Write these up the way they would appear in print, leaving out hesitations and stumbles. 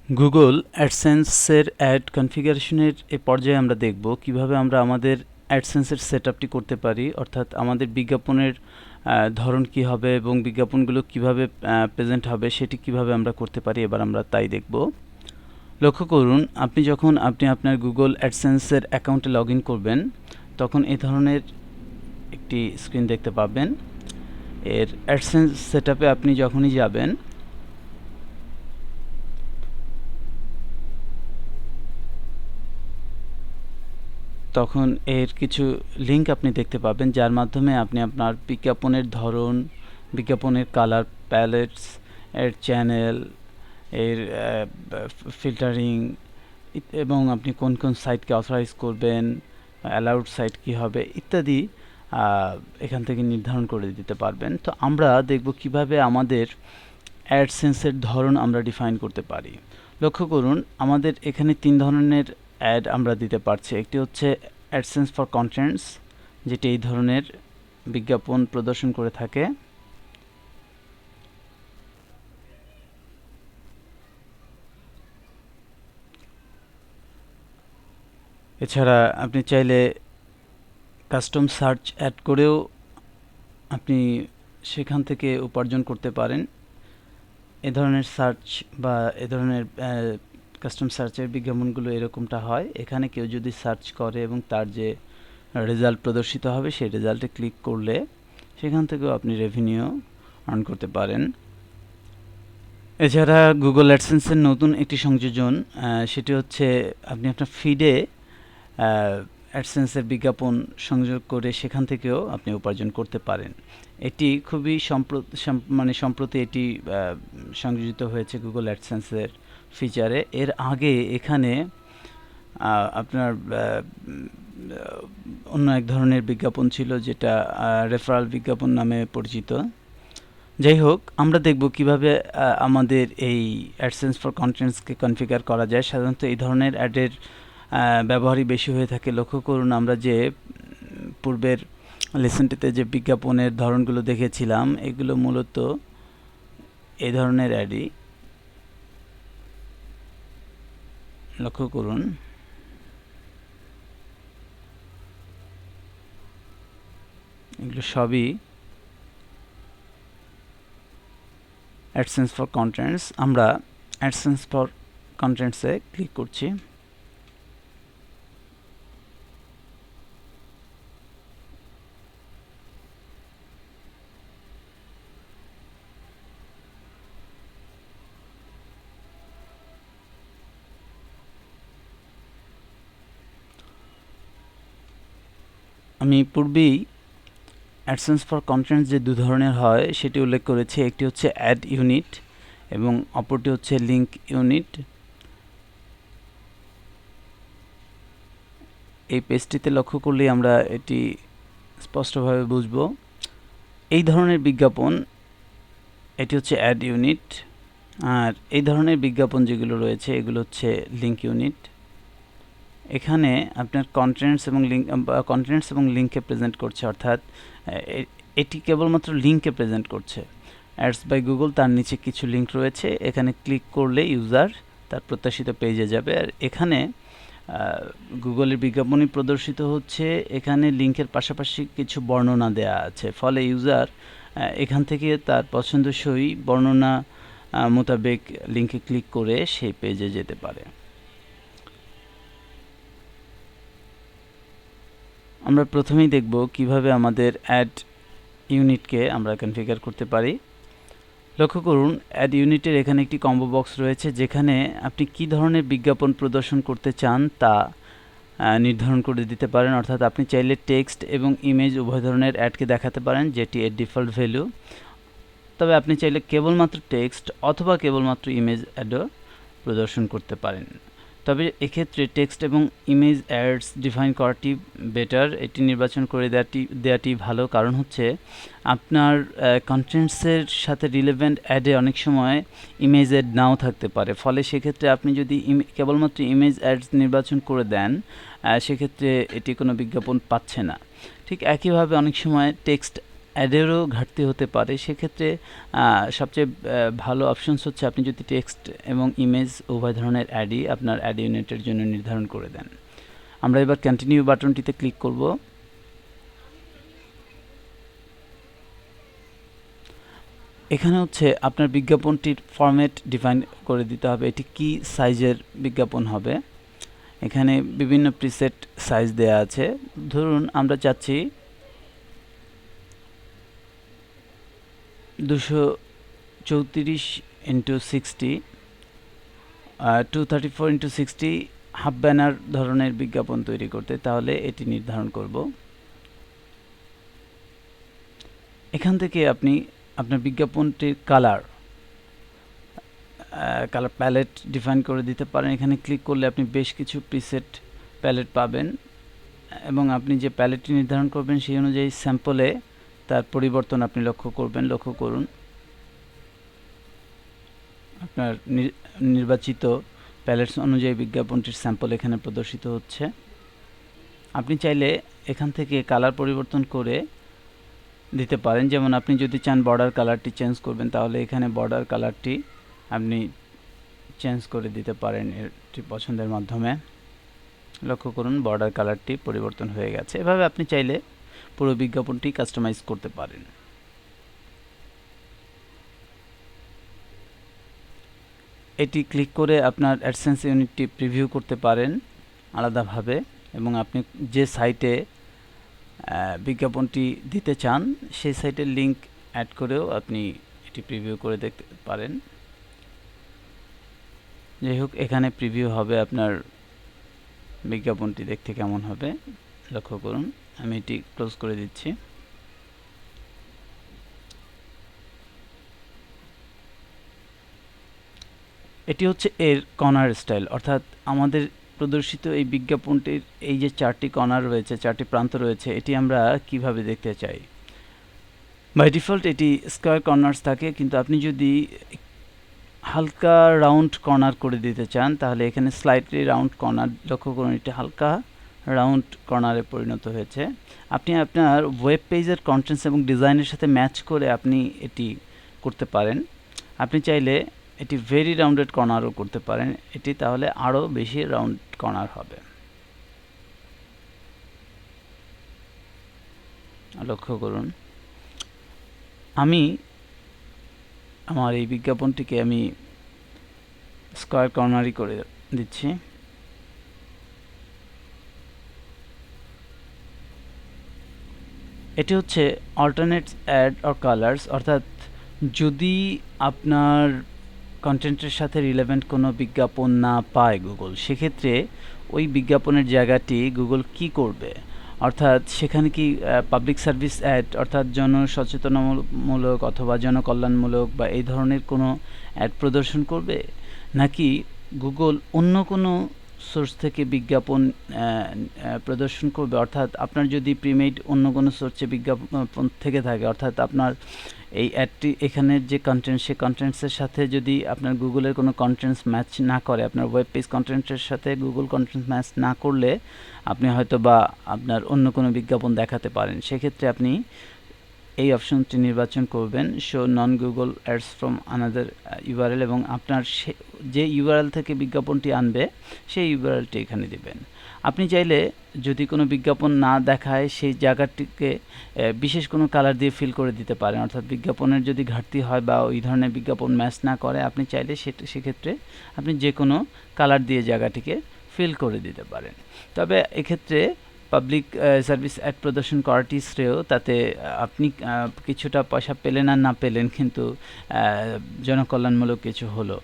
Google অ্যাডসেন্সের add কনফিগারেশনের এ পর্যায়ে আমরা দেখব কিভাবে আমরা আমাদের অ্যাডসেন্সের সেটআপটি করতে পারি, অর্থাৎ আমাদের বিজ্ঞাপনের ধরন কি হবে এবং বিজ্ঞাপনগুলো কিভাবে প্রেজেন্ট হবে সেটি কিভাবে আমরা করতে পারি। এবার আমরা তাই দেখব। লক্ষ্য করুন, আপনি যখন আপনার গুগল অ্যাডসেন্সের অ্যাকাউন্টে লগ ইন করবেন তখন এই ধরনের একটি স্ক্রিন দেখতে পাবেন। এর অ্যাডসেন্স সেটআপে আপনি যখনই যাবেন তখন এর কিছু লিঙ্ক আপনি দেখতে পাবেন, যার মাধ্যমে আপনি আপনার বিজ্ঞাপনের ধরন, বিজ্ঞাপনের কালার প্যালেটস, এর চ্যানেল, এর ফিল্টারিং এবং আপনি কোন কোন সাইটকে অথরাইজ করবেন, অ্যালাউড সাইট কী হবে ইত্যাদি এখান থেকে নির্ধারণ করে দিতে পারবেন। তো আমরা দেখব কিভাবে আমাদের অ্যাডসেন্সের ধরন আমরা ডিফাইন করতে পারি। লক্ষ্য করুন, আমাদের এখানে 3 ধরনের অ্যাড আমরা দিতে পারছি। একটি হচ্ছে অ্যাডসেন্স ফর কন্টেন্টস, যেটি এই ধরনের বিজ্ঞাপন প্রদর্শন করে থাকে। এছাড়া আপনি চাইলে কাস্টম সার্চ অ্যাড করেও আপনি সেখান থেকে উপার্জন করতে পারেন। এ ধরনের সার্চ বা এ ধরনের কাস্টম সার্চের বিজ্ঞাপনগুলো এরকমটা হয়। এখানে কেউ যদি সার্চ করে এবং তার যে রেজাল্ট প্রদর্শিত হবে সেই রেজাল্টে ক্লিক করলে সেখান থেকেও আপনি রেভিনিউ আর্ন করতে পারেন। এছাড়া গুগল অ্যাডসেন্সের নতুন একটি সংযোজন, সেটি হচ্ছে আপনি আপনার ফিডে অ্যাডসেন্সের বিজ্ঞাপন সংযোগ করে সেখান থেকেও আপনি উপার্জন করতে পারেন। এটি খুবই সম্প্রতি এটি সংযোজিত হয়েছে গুগল অ্যাডসেন্সের ফিচারে। এর আগে এখানে আপনার অন্য এক ধরনের বিজ্ঞাপন ছিল, যেটা রেফারাল বিজ্ঞাপন নামে পরিচিত। যাই হোক, আমরা দেখব কিভাবে আমাদের এই অ্যাডসেন্স ফর কন্টেন্টসকে কনফিগার করা যায়। সাধারণত এই ধরনের অ্যাডের ব্যবহারই বেশি হয়ে থাকে। লক্ষ্য করুন, আমরা যে পূর্বের লেসনটিতে যে বিজ্ঞাপনের ধরনগুলো দেখেছিলাম এগুলো মূলত এই ধরনের অ্যাডই। লক্ষ্য করুন, এগুলো সবই অ্যাডসেন্স ফর কন্টেন্টস। আমরা অ্যাডসেন্স ফর কন্টেন্টসে ক্লিক করছি। আমি পূর্বেই অ্যাডসেন্স ফর কন্টেন্টস যে 2 ধরনের হয় সেটি উল্লেখ করেছি। একটি হচ্ছে অ্যাড ইউনিট এবং অপরটি হচ্ছে লিঙ্ক ইউনিট। এই পেজটিতে লক্ষ্য করলেই আমরা এটি স্পষ্টভাবে বুঝব। এই ধরনের বিজ্ঞাপন এটি হচ্ছে অ্যাড ইউনিট, আর এই ধরনের বিজ্ঞাপন যেগুলো রয়েছে এগুলো হচ্ছে লিঙ্ক ইউনিট। এখানে আপনার কন্টেন্টস এবং লিঙ্ককে প্রেজেন্ট করছে, অর্থাৎ এটি কেবলমাত্র লিঙ্ককে প্রেজেন্ট করছে। অ্যাডস বাই গুগল, তার নিচে কিছু লিঙ্ক রয়েছে, এখানে ক্লিক করলে ইউজার তার প্রত্যাশিত পেজে যাবে। আর এখানে গুগলের বিজ্ঞাপনই প্রদর্শিত হচ্ছে, এখানে লিঙ্কের পাশাপাশি কিছু বর্ণনা দেয়া আছে, ফলে ইউজার এখান থেকে তার পছন্দসই বর্ণনা মোতাবেক লিঙ্কে ক্লিক করে সেই পেজে যেতে পারে। আমরা প্রথমেই দেখব কিভাবে আমাদের অ্যাড ইউনিটকে আমরা কনফিগার করতে পারি। লক্ষ্য করুন, অ্যাড ইউনিটের এখানে একটি কম্বো বক্স রয়েছে, যেখানে আপনি কী ধরনের বিজ্ঞাপন প্রদর্শন করতে চান তা নির্ধারণ করে দিতে পারেন। অর্থাৎ আপনি চাইলে টেক্সট এবং ইমেজ উভয় ধরনের অ্যাডকে দেখাতে পারেন, যেটি এর ডিফল্ট ভ্যালু। তবে আপনি চাইলে কেবলমাত্র টেক্সট অথবা কেবলমাত্র ইমেজ অ্যাডও প্রদর্শন করতে পারেন। তবে এক্ষেত্রে টেক্সট এবং ইমেজ অ্যাডস ডিফাইন করাটি বেটার, এটি নির্বাচন করে দেওয়াটি ভালো। কারণ হচ্ছে আপনার কন্টেন্টসের সাথে রিলেভেন্ট অ্যাডে অনেক সময় ইমেজ অ্যাড নাও থাকতে পারে, ফলে সেক্ষেত্রে আপনি যদি কেবলমাত্র ইমেজ অ্যাডস নির্বাচন করে দেন সেক্ষেত্রে এটি কোনো বিজ্ঞাপন পাচ্ছে না। ঠিক একইভাবে অনেক সময় টেক্সট অ্যাডেরও ঘাটতি হতে পারে। সেক্ষেত্রে সবচেয়ে ভালো অপশনস হচ্ছে আপনি যদি টেক্সট এবং ইমেজ উভয় ধরনের অ্যাডই আপনার অ্যাড ইউনিটের জন্য নির্ধারণ করে দেন। আমরা এবার কন্টিনিউ বাটনটিতে ক্লিক করব। এখানে হচ্ছে আপনার বিজ্ঞাপনটির ফরম্যাট ডিফাইন করে দিতে হবে, এটি কি সাইজের বিজ্ঞাপন হবে। এখানে বিভিন্ন প্রিসেট সাইজ দেয়া আছে। ধরুন আমরা চাচ্ছি 234x60 234x60 হাফ ব্যানার ধরনের বিজ্ঞাপন তৈরি করতে, তাহলে এটি নির্ধারণ করব। এখান থেকে আপনি আপনার বিজ্ঞাপনটির কালার প্যালেট ডিফাইন করে দিতে পারেন। এখানে ক্লিক করলে আপনি বেশ কিছু প্রিসেট প্যালেট পাবেন এবং আপনি যে প্যালেটটি নির্ধারণ করবেন সেই অনুযায়ী স্যাম্পলে তার পরিবর্তন আপনি লক্ষ্য করুন। আপনার নির্বাচিত প্যালেটস অনুযায়ী বিজ্ঞাপনটির স্যাম্পল এখানে প্রদর্শিত হচ্ছে। আপনি চাইলে এখান থেকে কালার পরিবর্তন করে দিতে পারেন। যেমন আপনি যদি চান বর্ডার কালারটি চেঞ্জ করবেন, তাহলে এখানে বর্ডার কালারটি আপনি চেঞ্জ করে দিতে পারেন এটি পছন্দের মাধ্যমে। লক্ষ্য করুন বর্ডার কালারটি পরিবর্তন হয়ে গেছে। এভাবে আপনি চাইলে পুরো বিজ্ঞাপনটি কাস্টমাইজ করতে পারেন। এটি ক্লিক করে আপনার অ্যাডসেন্স ইউনিটটি প্রিভিউ করতে পারেন আলাদাভাবে, এবং আপনি যে সাইটে বিজ্ঞাপনটি দিতে চান সেই সাইটের লিংক অ্যাড করেও আপনি এটি প্রিভিউ করে দেখতে পারেন। যাই হোক, এখানে প্রিভিউ হবে আপনার বিজ্ঞাপনটি দেখতে কেমন হবে লক্ষ্য করুন। আমি এটি ক্লোজ করে দিচ্ছি। এটি হচ্ছে এর কর্নার স্টাইল, অর্থাৎ আমাদের প্রদর্শিত এই বিজ্ঞাপনটির এই যে 4টি কর্নার রয়েছে, 4টি প্রান্ত রয়েছে, এটি আমরা কিভাবে দেখতে চাই। বাই ডিফল্ট এটি স্কয়ার কর্নার্স থাকে, কিন্তু আপনি যদি হালকা রাউন্ড কর্নার করে দিতে চান তাহলে এখানে স্লাইটলি রাউন্ড কর্নার লক্ষ্য করুন, এটি হালকা রাউন্ড কর্নারে পরিণত হয়েছে। আপনি আপনার ওয়েব পেজের কন্টেন্টস এবং ডিজাইনের সাথে ম্যাচ করে আপনি এটি করতে পারেন। আপনি চাইলে এটি ভেরি রাউন্ডেড কর্নারও করতে পারেন, এটি তাহলে আরও বেশি রাউন্ড কর্নার হবে। লক্ষ্য করুন আমি আমার এই বিজ্ঞাপনটিকে আমি স্কয়ার কর্নারই করে দিচ্ছি। এটি হচ্ছে অল্টারনেট অ্যাড অর কালার্স, অর্থাৎ যদি আপনার কন্টেন্টের সাথে রিলেভেন্ট কোনো বিজ্ঞাপন না পায় গুগল, সেক্ষেত্রে ওই বিজ্ঞাপনের জায়গাটি গুগল কি করবে, অর্থাৎ সেখানে কি পাবলিক সার্ভিস অ্যাড অর্থাৎ জনসচেতনমূলক অথবা জনকল্যাণমূলক বা এই ধরনের কোনো অ্যাড প্রদর্শন করবে, নাকি গুগল অন্য কোনো সোর্স থেকে বিজ্ঞাপন প্রদর্শন করবে। অর্থাৎ আপনার যদি প্রিমেইড অন্য কোনো সোর্সে বিজ্ঞাপন থেকে থাকে, অর্থাৎ আপনার এই অ্যাডটি এখানের যে কন্টেন্ট সে কন্টেন্টসের সাথে যদি আপনার গুগলের কোনো কন্টেন্টস ম্যাচ না করে, আপনার ওয়েব পেজ কন্টেন্টের সাথে গুগল কন্টেন্টস ম্যাচ না করলে আপনি হয়তো বা আপনার অন্য কোনো বিজ্ঞাপন দেখাতে পারেন। সেক্ষেত্রে আপনি এই অপশনটি নির্বাচন করবেন, show non Google ads from another URL, এবং আপনার যে ইউআরএল থেকে বিজ্ঞাপনটি আনবে সেই ইউআরএলটি এখানে দিবেন। আপনি চাইলে যদি কোনো বিজ্ঞাপন না দেখায় সেই জায়গাটিকে বিশেষ কোনো কালার দিয়ে ফিল করে দিতে পারেন, অর্থাৎ বিজ্ঞাপনের যদি ঘাটতি হয় বা ওই ধরনের বিজ্ঞাপন ম্যাচ না করে আপনি চাইলে সেক্ষেত্রে আপনি যে কোনো কালার দিয়ে জায়গাটিকে ফিল করে দিতে পারেন। তবে এক্ষেত্রে পাবলিক সার্ভিস অ্যাড প্রদর্শন করাটি শ্রেয়, তাতে আপনি কিছুটা পয়সা পেলেন আর না পেলেন, কিন্তু জনকল্যাণমূলক কিছু হলো।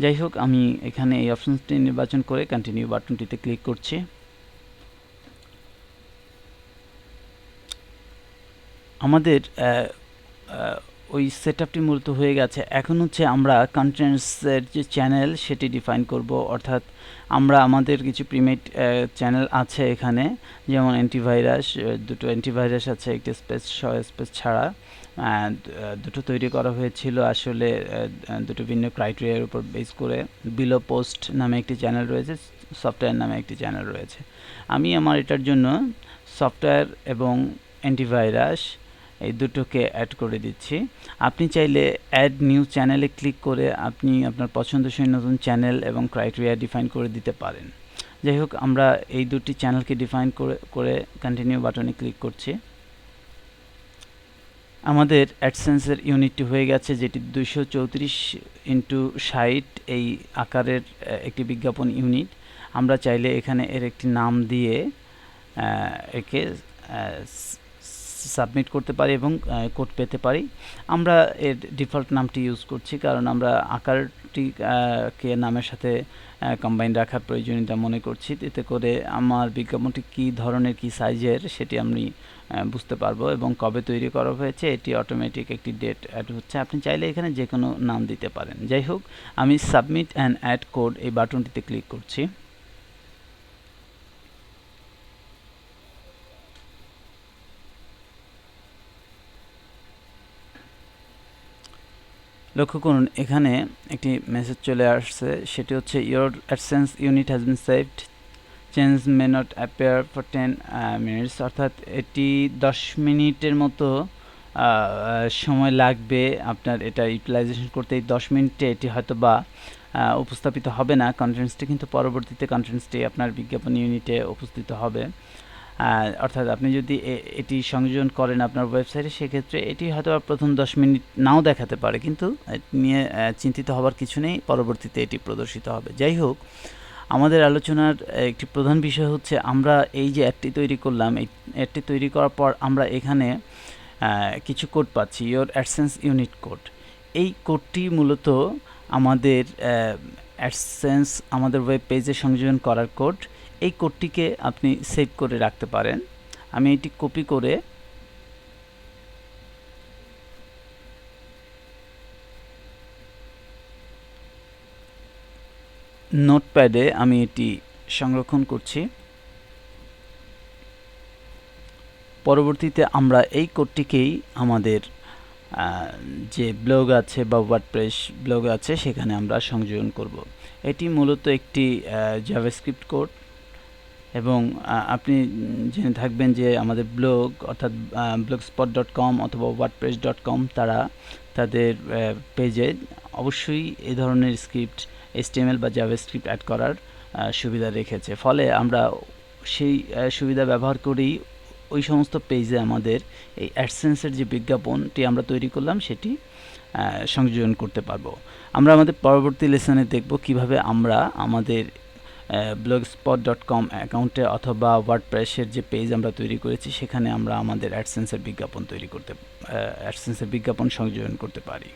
যাই হোক, আমি এখানে এই অপশনটি নির্বাচন করে কন্টিনিউ বাটনটিতে ক্লিক করছি। আমাদের ওই সেটআপটি মূলত হয়ে গেছে। এখন হচ্ছে আমরা কন্টেন্টসের যে চ্যানেল সেটি ডিফাইন করব, অর্থাৎ আমরা আমাদের কিছু প্রিমেড চ্যানেল আছে এখানে, যেমন অ্যান্টিভাইরাস, দুটো অ্যান্টিভাইরাস আছে, একটি স্পেস সহ স্পেস ছাড়া। দুটো তৈরি করা হয়েছিল আসলে দুটো ভিন্ন ক্রাইটেরিয়ার উপর বেস করে। বিলো পোস্ট নামে একটি চ্যানেল রয়েছে, সফটওয়্যার নামে একটি চ্যানেল রয়েছে। আমি আমার এটার জন্য সফটওয়্যার এবং অ্যান্টিভাইরাস এই দুটোকে অ্যাড করে দিচ্ছি। আপনি চাইলে অ্যাড নিউ চ্যানেলে ক্লিক করে আপনি আপনার পছন্দসই নতুন চ্যানেল এবং ক্রাইটেরিয়া ডিফাইন করে দিতে পারেন। যাই হোক, আমরা এই দুটি চ্যানেলকে ডিফাইন করে কন্টিনিউ বাটনে ক্লিক করছি। আমাদের অ্যাডসেন্সের ইউনিটটি হয়ে গেছে, যেটি 234x60 এই আকারের একটি বিজ্ঞাপন ইউনিট। আমরা চাইলে এখানে এর একটি নাম দিয়ে একে সাবমিট করতে পারি এবং কোড পেতে পারি। আমরা এর ডিফল্ট নামটি ইউজ করছি কারণ আমরা আকারটি কে নামের সাথে কম্বাইন রাখার প্রয়োজনীয়তা মনে করছি। এতে করে আমার বিজ্ঞাপনটি কী ধরনের, কী সাইজের সেটি আমি বুঝতে পারবো এবং কবে তৈরি করা হয়েছে এটি অটোমেটিক একটি ডেট অ্যাড হচ্ছে। আপনি চাইলে এখানে যে কোনো নাম দিতে পারেন। যাই হোক, আমি সাবমিট অ্যান্ড অ্যাড কোড এই বাটনটিতে ক্লিক করছি। লক্ষ্য করুন এখানে একটি মেসেজ চলে আসছে, সেটি হচ্ছে your AdSense unit has been saved, change may not appear for 10 minutes. অর্থাৎ এটি 10 মিনিটের মতো সময় লাগবে আপনার এটা ইউটিলাইজেশন করতে। এই 10 মিনিটে এটি হয়তো বা উপস্থাপিত হবে না কন্টেন্টসটি, কিন্তু পরবর্তীতে কন্টেন্টসটি আপনার বিজ্ঞাপন ইউনিটে উপস্থিত হবে। অর্থাৎ আপনি যদি এটি সংযোজন করেন আপনার ওয়েবসাইটে, সেক্ষেত্রে এটি হয়তো প্রথম 10 মিনিট নাও দেখাতে পারে, কিন্তু নিয়ে চিন্তিত হবার কিছু নেই, পরবর্তীতে এটি প্রদর্শিত হবে। যাই হোক, আমাদের আলোচনার একটি প্রধান বিষয় হচ্ছে আমরা এই যে অ্যাডটি তৈরি করলাম, এই অ্যাডটি তৈরি করার পর আমরা এখানে কিছু কোড পাচ্ছি, ইয়োর অ্যাডসেন্স ইউনিট কোড। এই কোডটি মূলত আমাদের অ্যাডসেন্স আমাদের ওয়েব পেজে সংযোজন করার কোড। এই কোডটিকে আপনি সেভ করে রাখতে পারেন। আমি এটি কপি করে নোটপ্যাডে আমি এটি সংরক্ষণ করছি। পরবর্তীতে আমরা এই কোডটিকেই আমাদের যে ব্লগ আছে বা ওয়ার্ডপ্রেস ব্লগ আছে সেখানে আমরা সংযোজন করব। এটি মূলত একটি জাভাস্ক্রিপ্ট কোড এবং আপনি জেনে থাকবেন যে আমাদের ব্লগ অর্থাৎ blogspot.com অথবা wordpress.com তারা তাদের পেজে অবশ্যই এই ধরনের স্ক্রিপ্ট HTML বা জাভাস্ক্রিপ্ট অ্যাড করার সুবিধা রেখেছে। ফলে আমরা সেই সুবিধা ব্যবহার করেই ওই সমস্ত পেজে আমাদের এই অ্যাডসেন্সের যে বিজ্ঞাপনটি আমরা তৈরি করলাম সেটি সংযোজন করতে পারবো। আমরা আমাদের পরবর্তী লেসনে দেখব কিভাবে আমরা আমাদের blogspot.com অ্যাকাউন্টে অথবা ওয়ার্ডপ্রেসের যে পেজ আমরা তৈরি করেছি সেখানে আমরা আমাদের অ্যাডসেন্সের বিজ্ঞাপন সংযোজন করতে পারি।